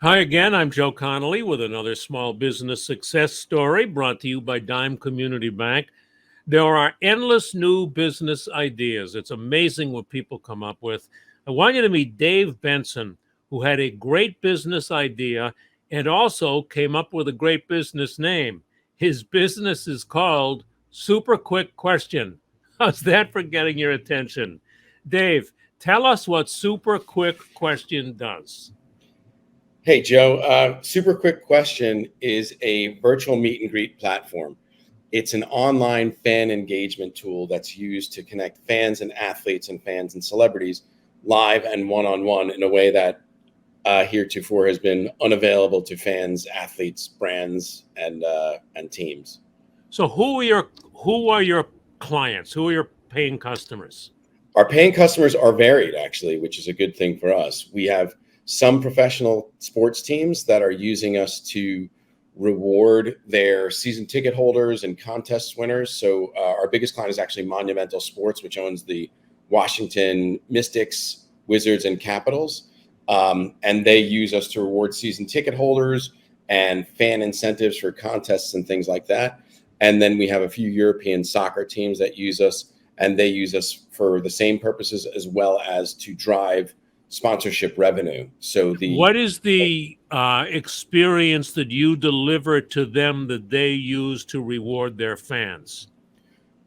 Hi again, I'm Joe Connolly with another small business success story brought to you by Dime Community Bank. There are endless new business ideas. It's amazing what people come up with. I want you to meet Dave Benson, who had a great business idea and also came up with a great business name. His business is called SuperQuickQuestion. How's that for getting your attention? Dave, tell us what SuperQuickQuestion does. Hey, Joe. Super Quick Question is a virtual meet and greet platform. It's an online fan engagement tool that's used to connect fans and athletes and fans and celebrities live and one-on-one in a way that heretofore has been unavailable to fans, athletes, brands, and teams. So who are your clients? Who are your paying customers? Our paying customers are varied, actually, which is a good thing for us. We have some professional sports teams that are using us to reward their season ticket holders and contest winners. So our biggest client is actually Monumental Sports, which owns the Washington Mystics, Wizards, and Capitals. And they use us to reward season ticket holders and fan incentives for contests and things like that. And then we have a few European soccer teams that use us, and they use us for the same purposes as well as to drive sponsorship revenue. So What is the experience that you deliver to them that they use to reward their fans?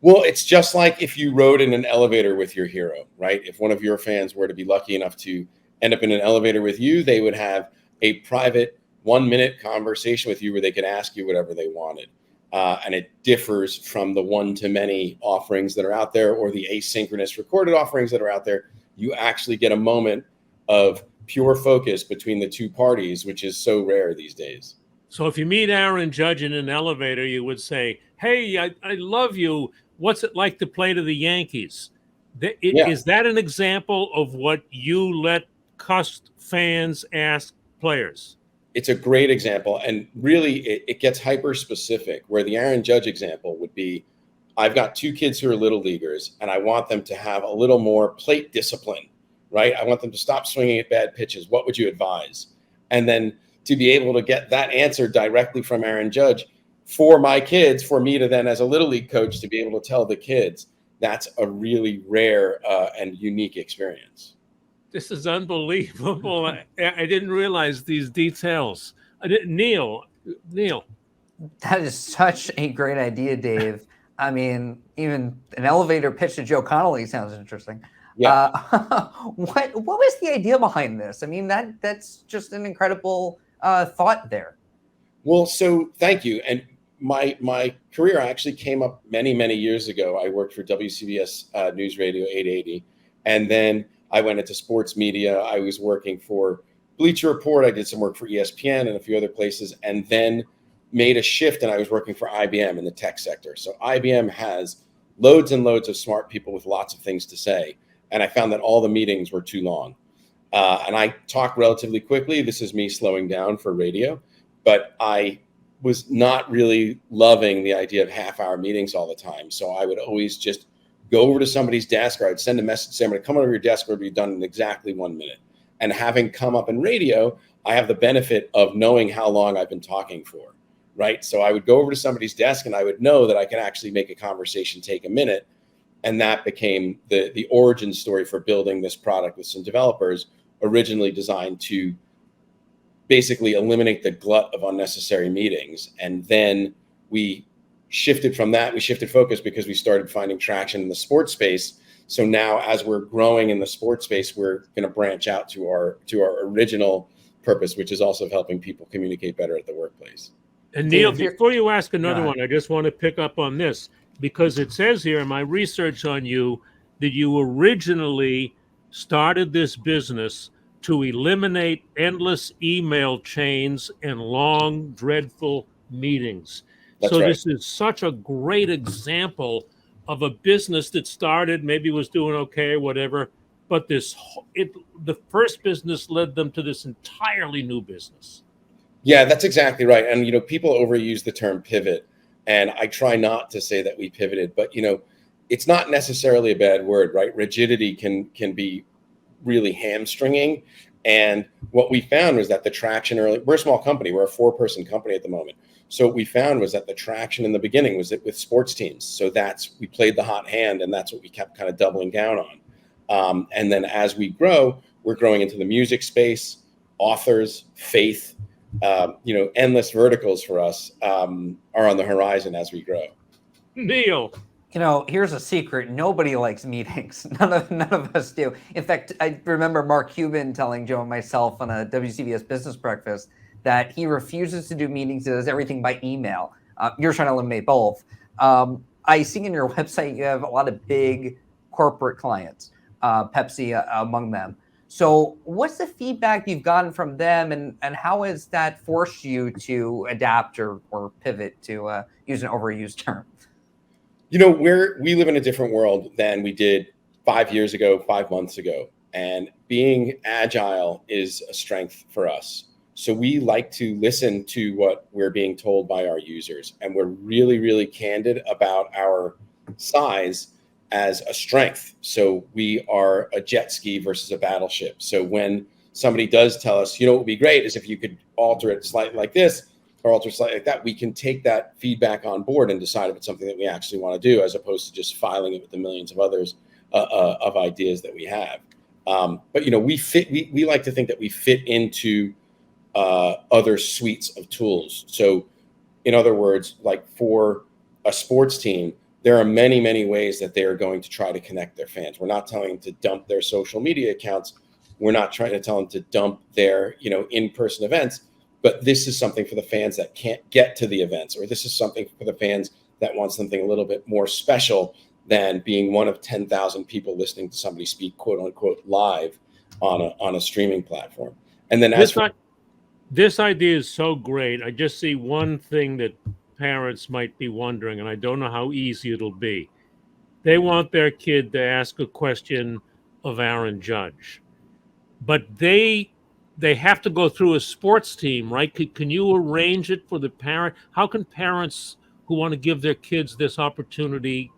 well, it's just like if you rode in an elevator with your hero, right? If one of your fans were to be lucky enough to end up in an elevator with you, they would have a private 1-minute conversation with you where they could ask you whatever they wanted. And it differs from the one-to-many offerings that are out there or the asynchronous recorded offerings that are out there. You actually get a moment of pure focus between the two parties, which is so rare these days. So if you meet Aaron Judge in an elevator, you would say, "Hey, I love you. What's it like to play to the Yankees?" Yeah, Is that an example of what you let fans ask players? it's a great example. And really, it gets hyper specific, where the Aaron Judge example would be I've got two kids who are little leaguers, and I want them to have a little more plate discipline, right? I want them to stop swinging at bad pitches. What would you advise? And then to be able to get that answer directly from Aaron Judge for my kids, for me to then, as a little league coach, to be able to tell the kids, that's a really rare and unique experience. This is unbelievable. I didn't realize these details. I didn't, Neil, That is such a great idea, Dave. I mean, even an elevator pitch to Joe Connolly sounds interesting. Yeah. What was the idea behind this? I mean, that's just an incredible thought there. Well, so thank you. And my career actually came up many years ago. I worked for WCBS News Radio 880, and then I went into sports media. I was working for Bleacher Report. I did some work for ESPN and a few other places, and then made a shift, and I was working for IBM in the tech sector. So IBM has loads and loads of smart people with lots of things to say, and I found that all the meetings were too long. And I talk relatively quickly. This is me slowing down for radio, but I was not really loving the idea of half-hour meetings all the time. So I would always just go over to somebody's desk, or I'd send a message saying, "I'm going to come over your desk. It'll be done in exactly 1 minute." And having come up in radio, I have the benefit of knowing how long I've been talking for, right? So I would go over to somebody's desk, and I would know that I can actually make a conversation take a minute. And that became the origin story for building this product with some developers, originally designed to basically eliminate the glut of unnecessary meetings. And then we shifted from that. We shifted focus because we started finding traction in the sports space. So now, as we're growing in the sports space, we're going to branch out to our original purpose, which is also helping people communicate better at the workplace. and Neil, Dave, before you ask another Go one, I just want to pick up on this because it says here in my research on you that you originally started this business to eliminate endless email chains and long, dreadful meetings. That's So right. this is such a great example of a business that started, maybe was doing okay, whatever, but the first business led them to this entirely new business. Yeah, that's exactly right. And, people overuse the term pivot, and I try not to say that we pivoted, but, it's not necessarily a bad word, right? Rigidity can be really hamstringing. And what we found was that the traction early, we're a small company, we're a 4-person company at the moment. So what we found was that the traction in the beginning was that with sports teams. So we played the hot hand, and that's what we kept kind of doubling down on. And then as we grow, we're growing into the music space, authors, faith, endless verticals for us are on the horizon as we grow. Neil. Here's a secret. Nobody likes meetings. None of us do. In fact, I remember Mark Cuban telling Joe and myself on a WCBS business breakfast that he refuses to do meetings. He does everything by email. You're trying to eliminate both. I see in your website you have a lot of big corporate clients, Pepsi among them. So what's the feedback you've gotten from them, and how has that forced you to adapt or pivot, to use an overused term? We live in a different world than we did 5 years ago, 5 months ago. And being agile is a strength for us. So we like to listen to what we're being told by our users. And we're really, really candid about our size as a strength. So we are a jet ski versus a battleship. So when somebody does tell us, what would be great is if you could alter it slightly like this, or alter slightly like that, we can take that feedback on board and decide if it's something that we actually want to do, as opposed to just filing it with the millions of others of ideas that we have. But we like to think that we fit into other suites of tools. So in other words, like for a sports team, there are many, many ways that they are going to try to connect their fans. We're not telling them to dump their social media accounts. We're not trying to tell them to dump their, in-person events. But this is something for the fans that can't get to the events, or this is something for the fans that want something a little bit more special than being one of 10,000 people listening to somebody speak, quote unquote, live on a streaming platform. And then this idea is so great. I just see one thing that parents might be wondering, and I don't know how easy it'll be. They want their kid to ask a question of Aaron Judge, but they have to go through a sports team, right? Can you arrange it for the parent? How can parents who want to give their kids this opportunity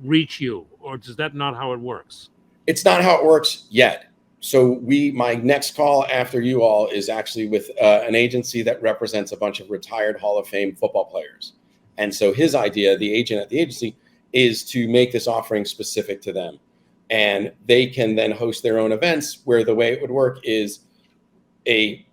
reach you? Or is that not how it works? It's not how it works yet. So my next call after you all is actually with an agency that represents a bunch of retired Hall of Fame football players. And so his idea, the agent at the agency, is to make this offering specific to them. And they can then host their own events, where the way it would work is a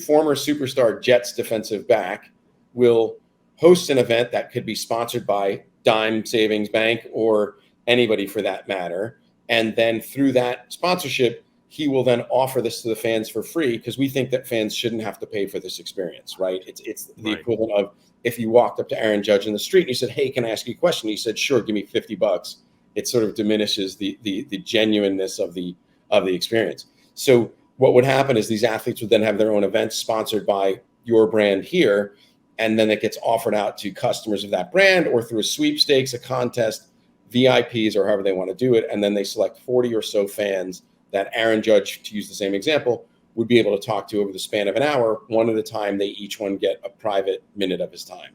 former superstar Jets defensive back will host an event that could be sponsored by Dime Savings Bank or anybody for that matter. And then through that sponsorship, he will then offer this to the fans for free, because we think that fans shouldn't have to pay for this experience, right? It's the equivalent of if you walked up to Aaron Judge in the street and you said, "Hey, can I ask you a question?" He said, "Sure, give me $50." It sort of diminishes the genuineness of the experience. So what would happen is these athletes would then have their own events sponsored by your brand here, and then it gets offered out to customers of that brand, or through a sweepstakes, a contest, VIPs, or however they want to do it. And then they select 40 or so fans that Aaron Judge, to use the same example, would be able to talk to over the span of an hour. One at a time, they each one get a private minute of his time.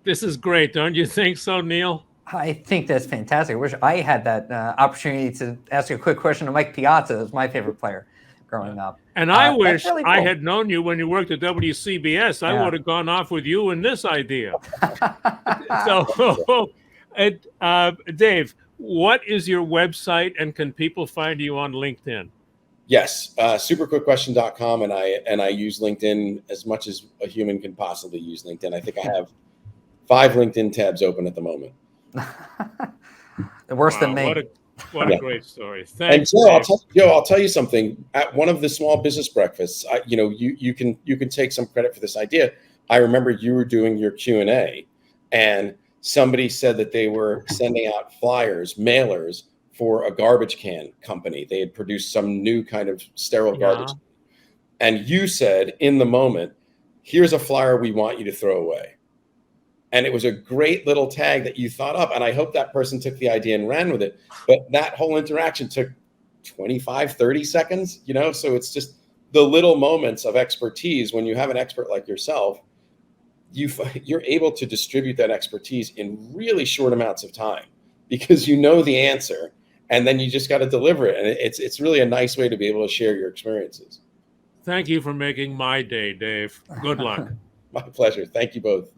This is great. Don't you think so, Neil? I think that's fantastic. I wish I had that opportunity to ask a quick question to Mike Piazza, who's my favorite player growing up. And I wish really cool. I had known you when you worked at WCBS. I would have gone off with you in this idea. So, Dave, what is your website, and can people find you on LinkedIn? Yes, SuperQuickQuestion.com, and I use LinkedIn as much as a human can possibly use LinkedIn. I think I have 5 LinkedIn tabs open at the moment. Worse than me. What a great story. Thanks. And Joe, I'll tell you something. At one of the small business breakfasts, you can take some credit for this idea. I remember you were doing your Q&A, and somebody said that they were sending out flyers, mailers for a garbage can company. They had produced some new kind of sterile garbage. And you said in the moment, "Here's a flyer we want you to throw away." And it was a great little tag that you thought up. And I hope that person took the idea and ran with it. But that whole interaction took 25, 30 seconds, so it's just the little moments of expertise. When you have an expert like yourself, you're able to distribute that expertise in really short amounts of time, because you know the answer, and then you just got to deliver it. And it's really a nice way to be able to share your experiences. Thank you for making my day, Dave. Good luck. My pleasure. Thank you both.